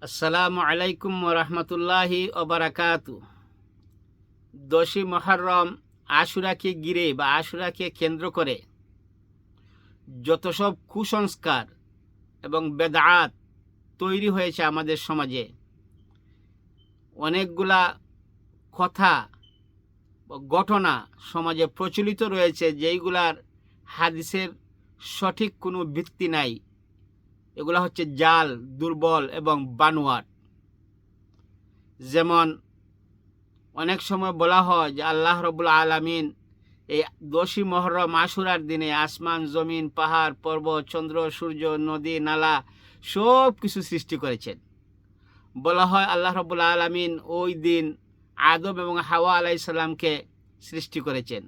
আসসালামু আলাইকুম ওরহমতুল্লাহি ওবারাকাতু। 10ই মুহররম আশুরাকে ঘিরে বা আশুরাকে কেন্দ্র করে যত সব কুসংস্কার এবং বেদাত তৈরি হয়েছে আমাদের সমাজে, অনেকগুলা কথা বা ঘটনা সমাজে প্রচলিত রয়েছে যেইগুলার হাদিসের সঠিক কোনো ভিত্তি নাই। এগুলা হচ্ছে জাল, দুর্বল এবং বানোয়াট। যেমন অনেক সময় বলা হয় যে আল্লাহ রাব্বুল আলামিন এই 10ই মুহররম আশুরার দিনে আসমান, জমিন, পাহাড়, পর্বত, চন্দ্র, সূর্য, নদী, নালা সব কিছু সৃষ্টি করেছেন। বলা হয় আল্লাহ রাব্বুল আলামিন ওই দিন আদম এবং হাওয়া আলাইহিস সালামকে সৃষ্টি করেছেন।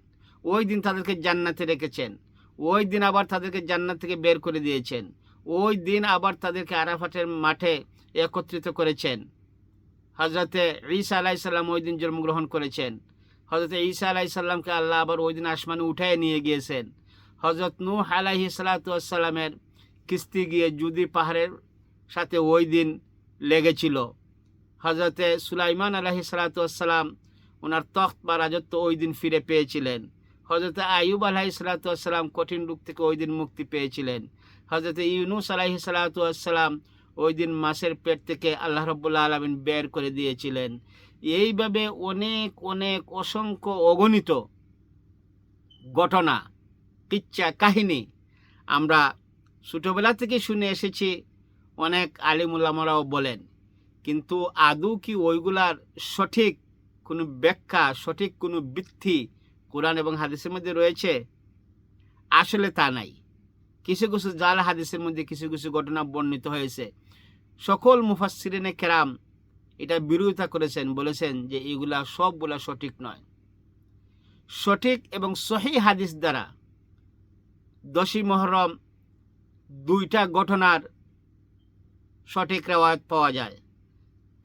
ওই দিন তাদেরকে জান্নাতে রেখেছেন। ওই দিন আবার তাদেরকে জান্নাত থেকে বের করে দিয়েছেন। ওই দিন আবার তাদেরকে আরাফাতের মাঠে একত্রিত করেছেন। হজরতে ঈসা আলাইহিস সালাম ওই দিন জন্মগ্রহণ করেছেন। হজরতে ঈসা আলাইহিস সালামকে আল্লাহ আবার ওই দিন আসমানে উঠায় নিয়ে গিয়েছেন। হজরত নূহ আলাইহিস সালাতু ওয়াস সালামের কিস্তি গিয়ে জুদি পাহাড়ের সাথে ওই দিন লেগেছিল। হজরতে সুলাইমান আলাইহিস সালাতু ওয়াস সালাম ওনার তখ্ত বা রাজত্ব ওই দিন ফিরে পেয়েছিলেন। হজরতে আইয়ুব আলাইহিস সালাতু ওয়াস সালাম কঠিন রোগ থেকে ওই দিন মুক্তি পেয়েছিলেন। হজরতে ইউনূস আলাইহিস সালাতু ওয়াস সালাম ওই দিন মাছের পেট থেকে আল্লাহ রাব্বুল আলামিন বের করে দিয়েছিলেন। এইভাবে অনেক অনেক অসংখ্য অগণিত ঘটনা, কিচ্ছা, কাহিনী আমরা ছোটবেলা থেকে শুনে এসেছি। অনেক আলিম উলামারাও বলেন, কিন্তু আদৌ কি ওইগুলার সঠিক কোনো ব্যাখ্যা, সঠিক কোনো ভিত্তি কোরআন এবং হাদিসের মধ্যে রয়েছে? আসলে তা নাই। কিছু কিছু জাল হাদিসের মধ্যে কিছু কিছু ঘটনা বর্ণিত হয়েছে। সকল মুফাসসিরিনে কেরাম এটা বিরোধিতা করেছেন, বলেছেন যে এগুলা সবগুলা সঠিক নয়। সঠিক এবং সহিহ হাদিস দ্বারা 10ই মুহররম দুইটা ঘটনার সঠিক রেওয়ায়াত পাওয়া যায়।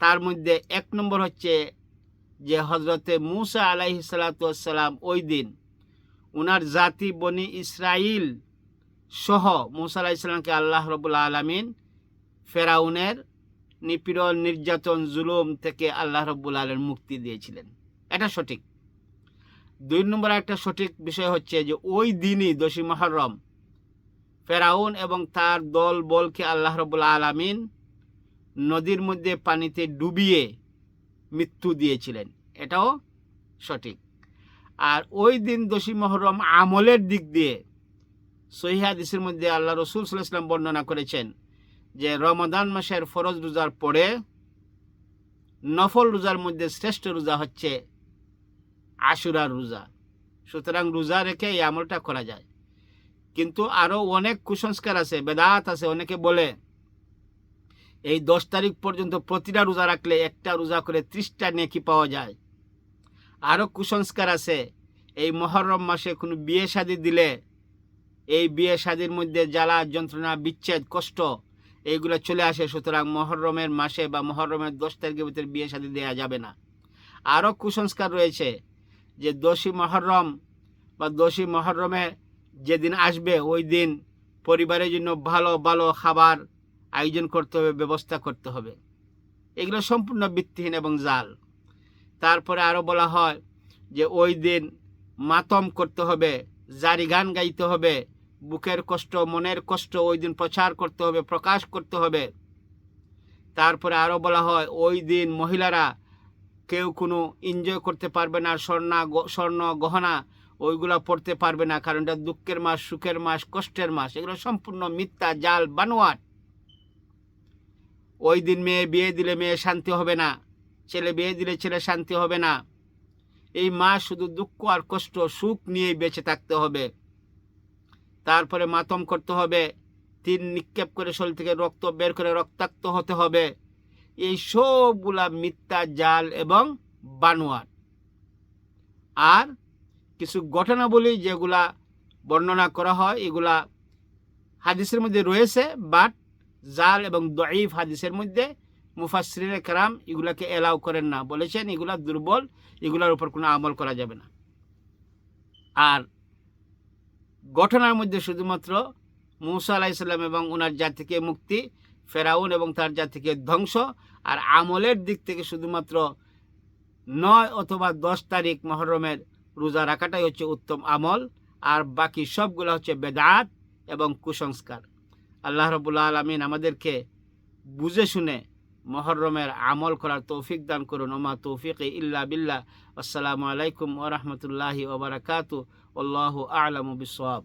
তার মধ্যে এক নম্বর হচ্ছে যে হজরতে মূসা আলাইহিস সালাতু ওয়াস সালাম ওই দিন উনার জাতি বনি ইসরাইল সহ মূসা আলাইহিস সালামকে আল্লাহ রাব্বুল আলামিন ফেরাউনের নিপীড়ন, নির্যাতন, জুলুম থেকে আল্লাহ রাব্বুল আলামিন মুক্তি দিয়েছিলেন। এটা সঠিক। 2 নম্বর একটা সঠিক বিষয় হচ্ছে যে ওই দিনই 10ই মুহররম ফেরাউন এবং তার দল বলকে আল্লাহ রাব্বুল আলামিন নদীর মধ্যে পানিতে ডুবিয়ে মৃত্যু দিয়েছিলেন। এটাও সঠিক। আর ওই দিন 10ই মুহররম আমলের দিক দিয়ে সহিহ হাদিসের মধ্যে আল্লাহ রাসূল সাল্লাল্লাহু আলাইহি ওয়াসাল্লাম বর্ণনা করেছেন যে রমাদান মাসের ফরজ রোজার পরে নফল রোজার মধ্যে শ্রেষ্ঠ রোজা হচ্ছে আশুরার রোজা। সুতরাং রোজা রেখে এই আমলটা করা যায়। কিন্তু আরও অনেক কুসংস্কার আছে, বেদাত আছে। অনেকে বলে এই 10 তারিখ পর্যন্ত প্রতিটা রোজা রাখলে একটা রোজা করে 30টা নেকি পাওয়া যায়। আরও কুসংস্কার আছে, এই মুহররম মাসে কোনো বিয়ে শাদী দিলে এই বিয়ে শাদীর মধ্যে জ্বালা, যন্ত্রণা, বিচ্ছেদ, কষ্ট এইগুলো চলে আসে। সুতরাং মুহররমের মাসে বা মুহররমের 10 তারিখের ভিতরে বিয়ে শাদী দেওয়া যাবে না। আরও কুসংস্কার রয়েছে যে 10ই মুহররম বা 10ই মুহররমে যেদিন আসবে ওই দিন পরিবারের জন্য ভালো ভালো খাবার আয়োজন করতে হবে, ব্যবস্থা করতে হবে। এগুলো সম্পূর্ণ ভিত্তিহীন এবং জাল। তারপরে আরও বলা হয় যে ওই দিন মাতম করতে হবে, জারি গান গাইতে হবে, বুকের কষ্ট, মনের কষ্ট ওই দিন প্রচার করতে হবে, প্রকাশ করতে হবে। তারপরে আরও বলা হয় ওই দিন মহিলারা কেউ কোনো এনজয় করতে পারবে না, স্বর্ণ গহনা ওইগুলো পড়তে পারবে না, কারণ এটা দুঃখের মাস, সুখের মাস, কষ্টের মাস। এগুলো সম্পূর্ণ মিথ্যা, জাল, বানোয়াট। ওই দিন মেয়ে বিয়ে দিলে মেয়ে শান্তি হবে না, ছেলে বিয়ে দিলে ছেলে শান্তি হবে না। এই মাস শুধু দুঃখ আর কষ্ট, সুখ নিয়েই বেঁচে থাকতে হবে। তারপরে মাতম করতে হবে, তীর নিক্ষেপ করে শরীর থেকে রক্ত বের করে রক্তাক্ত হতে হবে। এই সবগুলা মিথ্যা, জাল এবং বানোয়াট। আর কিছু ঘটনাবলী যেগুলা বর্ণনা করা হয় এগুলা হাদিসের মধ্যে রয়েছে, বাট জাল এবং দঈফ হাদিসের মধ্যে মুফাসসিরিনে কেরাম এগুলাকে এলাও করেন না, বলেছেন এগুলা দুর্বল, এগুলার উপর কোনো আমল করা যাবে না। আর ঘটনার মধ্যে শুধুমাত্র মূসা আলাইহিস সালাম এবং ওনার জাতিকে মুক্তি, ফেরাউন এবং তার জাতিকে ধ্বংস, আর আমলের দিক থেকে শুধুমাত্র 9 অথবা 10 তারিখ মুহররমের রোজা রাখাটাই হচ্ছে উত্তম আমল, আর বাকি সবগুলো হচ্ছে বেদাত এবং কুসংস্কার। আল্লাহ রাব্বুল আলামিন আমাদেরকে বুঝে শুনে মুহররমের আমল করার তৌফিক দান করুন। ওমা তৌফিকি ইল্লা বিল্লাহ। আসসালামু আলাইকুম ওয়া রাহমাতুল্লাহি ওয়া বারাকাতুহু। আল্লাহু আ'লামু বিসওয়াব।